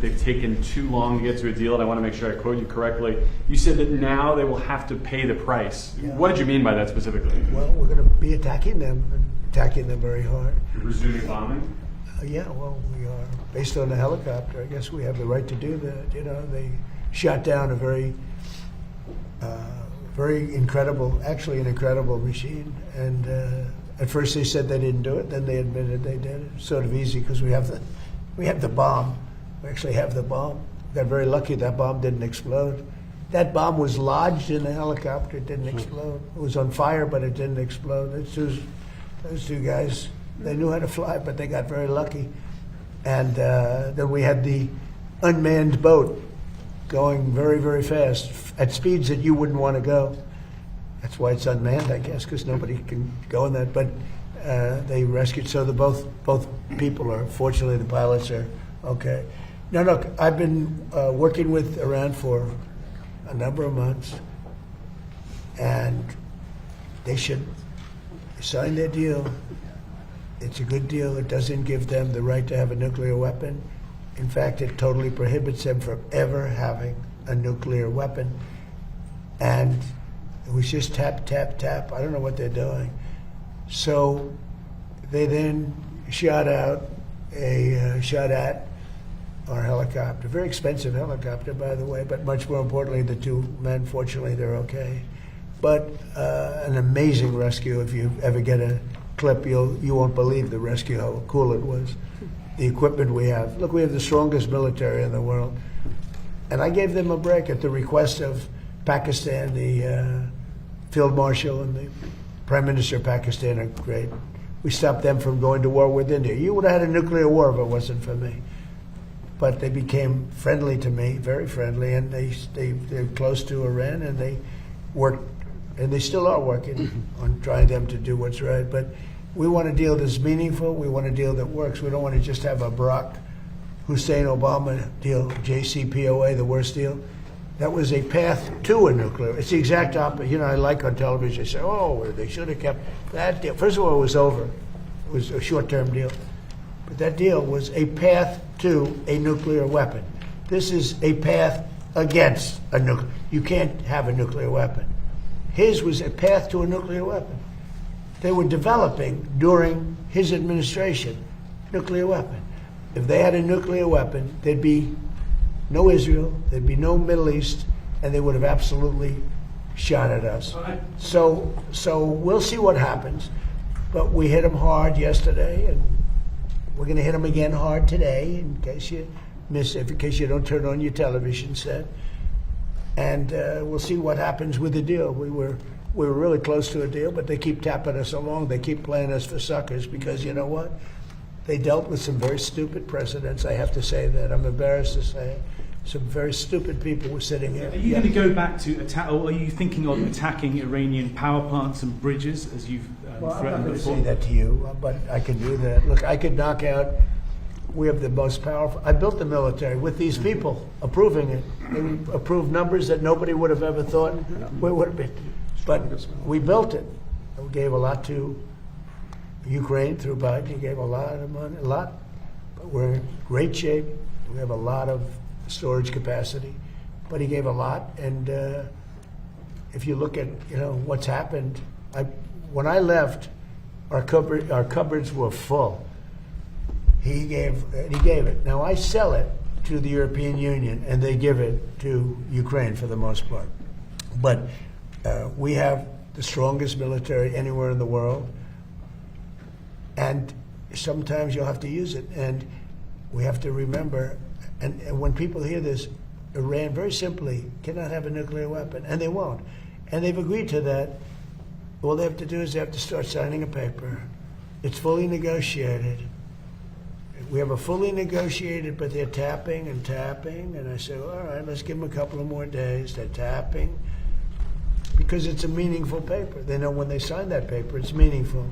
they've taken too long to get to a deal, and I want to make sure I quote you correctly. You said that now they will have to pay the price. Yeah. What did you mean by that specifically? Well, we're going to be attacking them very hard. You're resuming bombing? Yeah, well, we are. Based on the helicopter, I guess we have the right to do that. You know, they shot down a very incredible, actually an incredible machine. And at first they said they didn't do it, then they admitted they did it. It's sort of easy because we have the bomb. We actually have the bomb. We got very lucky that bomb didn't explode. That bomb was lodged in the helicopter. It didn't explode. It was on fire, but it didn't explode. Those two guys, they knew how to fly, but they got very lucky. And then we had the unmanned boat going very, very fast at speeds that you wouldn't want to go. That's why it's unmanned, I guess, because nobody can go in that. But they rescued. So both people are, fortunately, the pilots are okay. Now, look, I've been working with Iran for a number of months, and they should sign their deal. It's a good deal. It doesn't give them the right to have a nuclear weapon. In fact, it totally prohibits them from ever having a nuclear weapon. And it was just tap, tap, tap. I don't know what they're doing. So they then shot at our helicopter. Very expensive helicopter, by the way, but much more importantly, the two men, fortunately, they're okay. But an amazing rescue. If you ever get a clip, you won't believe the rescue, how cool it was. The equipment we have. Look, we have the strongest military in the world. And I gave them a break at the request of Pakistan. The Field Marshal and the Prime Minister of Pakistan are great. We stopped them from going to war with India. You would have had a nuclear war if it wasn't for me. But they became friendly to me, very friendly, and they're close to Iran, and they worked, and they still are working on trying them to do what's right. But we want a deal that's meaningful. We want a deal that works. We don't want to just have a Barack Hussein Obama deal, JCPOA, the worst deal. That was a path to a nuclear. It's the exact opposite. You know, I like on television, they say, oh, they should have kept that deal. First of all, it was over. It was a short-term deal. But that deal was a path to a nuclear weapon. This is a path against a nuclear. You can't have a nuclear weapon. His was a path to a nuclear weapon. They were developing during his administration nuclear weapon. If they had a nuclear weapon, there'd be no Israel, there'd be no Middle East, and they would have absolutely shot at us. So we'll see what happens. But we hit them hard yesterday, and we're going to hit them again hard today, in case you miss it, in case you don't turn on your television set. And we'll see what happens with the deal. We were really close to a deal, but they keep tapping us along. They keep playing us for suckers because, you know what? They dealt with some very stupid precedents. I have to say that. I'm embarrassed to say it. Some very stupid people were sitting here. Are you going to go back to attack, or are you thinking of attacking Iranian power plants and bridges as you've threatened before? I'm not going to say that to you, but I can do that. Look, I could knock out. We have the most powerful. I built the military with these people approving it. They approved numbers that nobody would have ever thought we would have been. But we built it. We gave a lot to Ukraine through Biden. He gave a lot of money, a lot. But we're in great shape. We have a lot of storage capacity. But he gave a lot. And if you look at what's happened, when I left, our cupboards were full. He gave it. Now I sell it to the European Union, and they give it to Ukraine for the most part. But we have the strongest military anywhere in the world, and sometimes you'll have to use it. And we have to remember, and when people hear this, Iran very simply cannot have a nuclear weapon, and they won't. And they've agreed to that. All they have to do is they have to start signing a paper. It's fully negotiated. We have a fully negotiated, but they're tapping and tapping. And I say, all right, let's give them a couple of more days. They're tapping because it's a meaningful paper. They know when they sign that paper, it's meaningful.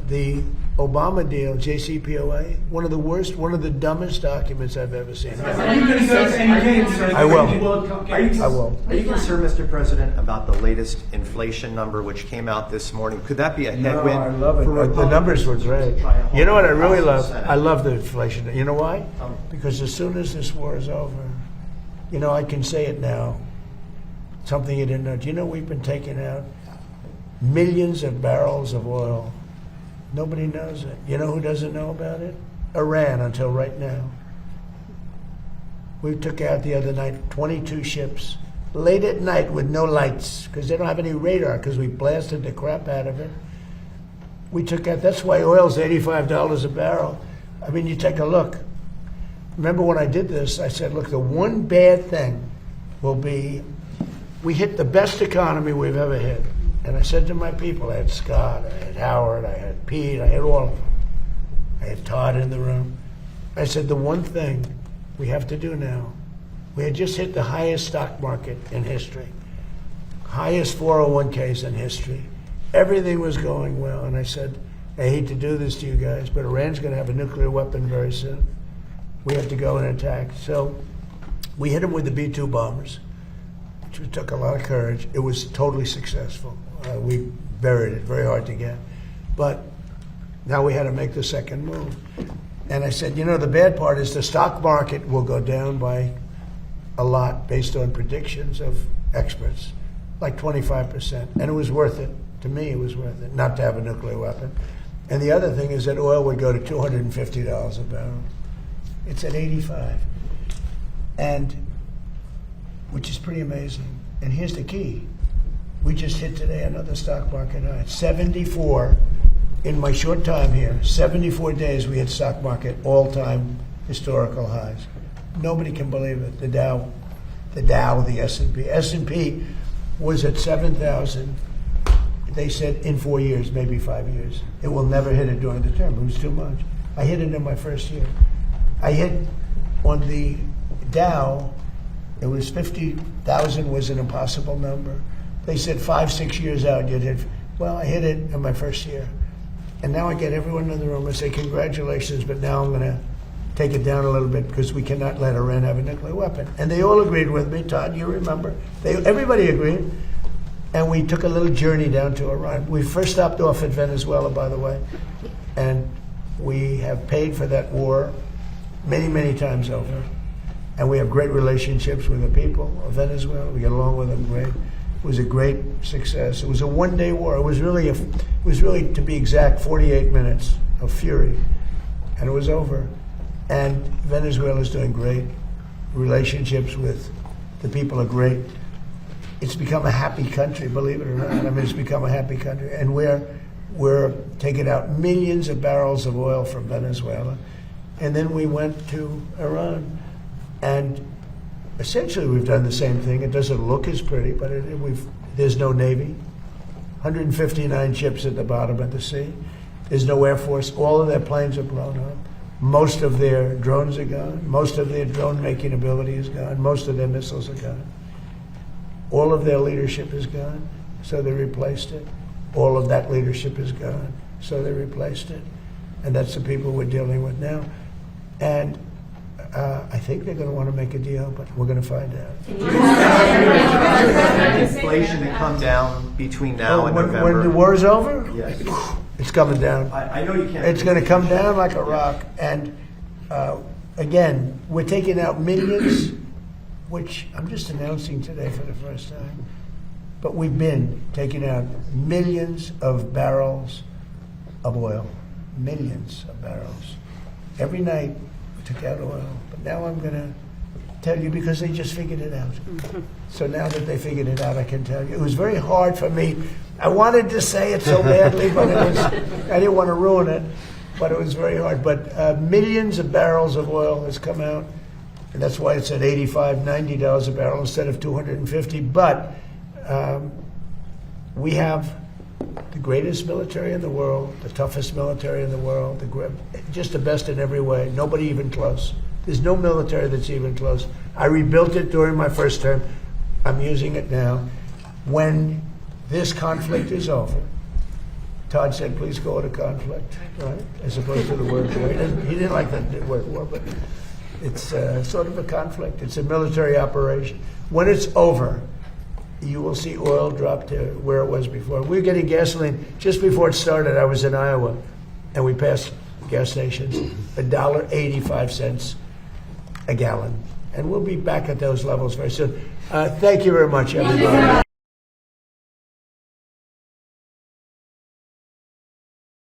The Obama deal, JCPOA, one of the worst, one of the dumbest documents I've ever seen. Are you going to go to any games? I will. World Cup Are you, games? I will. Are you concerned, Mr. President, about the latest inflation number which came out this morning? Could that be a headwind? I love it. for The numbers were great. Republicans? You know what I really love? Senate? I love the inflation. You know why? Tell me. Because as soon as this war is over, you know, I can say it now. Something you didn't know. Do you know we've been taking out millions of barrels of oil? Nobody knows it. You know who doesn't know about it? Iran, until right now. We took out the other night 22 ships, late at night with no lights, because they don't have any radar, because we blasted the crap out of it. We took out, that's why oil's $85 a barrel. I mean, you take a look. Remember when I did this, I said, look, the one bad thing will be, we hit the best economy we've ever hit. And I said to my people, I had Scott, I had Howard, I had Pete, I had all of them. I had Todd in the room. I said, the one thing we have to do now, we had just hit the highest stock market in history, highest 401ks in history. Everything was going well. And I said, I hate to do this to you guys, but Iran's going to have a nuclear weapon very soon. We have to go and attack. So we hit them with the B-2 bombers, which took a lot of courage. It was totally successful. We buried it, very hard to get. But now we had to make the second move. And I said, you know, the bad part is the stock market will go down by a lot based on predictions of experts, like 25%. And it was worth it. To me, it was worth it, not to have a nuclear weapon. And the other thing is that oil would go to $250 a barrel. It's at 85, and which is pretty amazing. And here's the key. We just hit today another stock market high. 74 in my short time here, 74 days we hit stock market all-time historical highs. Nobody can believe it. The Dow, the S&P. S&P was at 7,000. They said in 4 years, maybe 5 years. It will never hit it during the term. It was too much. I hit it in my first year. I hit on the Dow, it was 50,000 was an impossible number. They said 5-6 years out you'd hit. Well, I hit it in my first year. And now I get everyone in the room and say, congratulations, but now I'm going to take it down a little bit because we cannot let Iran have a nuclear weapon. And they all agreed with me. Todd, you remember. Everybody agreed. And we took a little journey down to Iran. We first stopped off at Venezuela, by the way. And we have paid for that war many, many times over. And we have great relationships with the people of Venezuela. We get along with them great. It was a great success. It was a one-day war. It was really, to be exact, 48 minutes of fury. And it was over. And Venezuela is doing great. Relationships with the people are great. It's become a happy country, believe it or not. I mean, it's become a happy country. And we're taking out millions of barrels of oil from Venezuela. And then we went to Iran. And essentially we've done the same thing. It doesn't look as pretty, but there's no Navy. 159 ships at the bottom of the sea. There's no Air Force. All of their planes are blown up. Most of their drones are gone. Most of their drone-making ability is gone. Most of their missiles are gone. All of their leadership is gone, so they replaced it. All of that leadership is gone, so they replaced it. And that's the people we're dealing with now. And I think they're going to want to make a deal, but we're going to find out. Inflation to come down between now and November. When the war is over? Yes. It's coming down. I know you can't. It's going to come down like a rock. And again, we're taking out millions, which I'm just announcing today for the first time. But we've been taking out millions of barrels of oil. Millions of barrels. Every night we took out oil. But now I'm going to tell you because they just figured it out. So now that they figured it out, I can tell you. It was very hard for me. I wanted to say it so badly, but I didn't want to ruin it. But it was very hard. But millions of barrels of oil has come out. And that's why it's at $85, $90 a barrel instead of $250. But we have the greatest military in the world, the toughest military in the world, just the best in every way. Nobody even close. There's no military that's even close. I rebuilt it during my first term. I'm using it now. When this conflict is over, Todd said, please go to conflict, right? As opposed to the word war. He didn't like the word war, but it's sort of a conflict. It's a military operation. When it's over, you will see oil drop to where it was before. We were getting gasoline. Just before it started, I was in Iowa, and we passed gas stations, $1.85 a gallon. And we'll be back at those levels very soon. Thank you very much, everybody.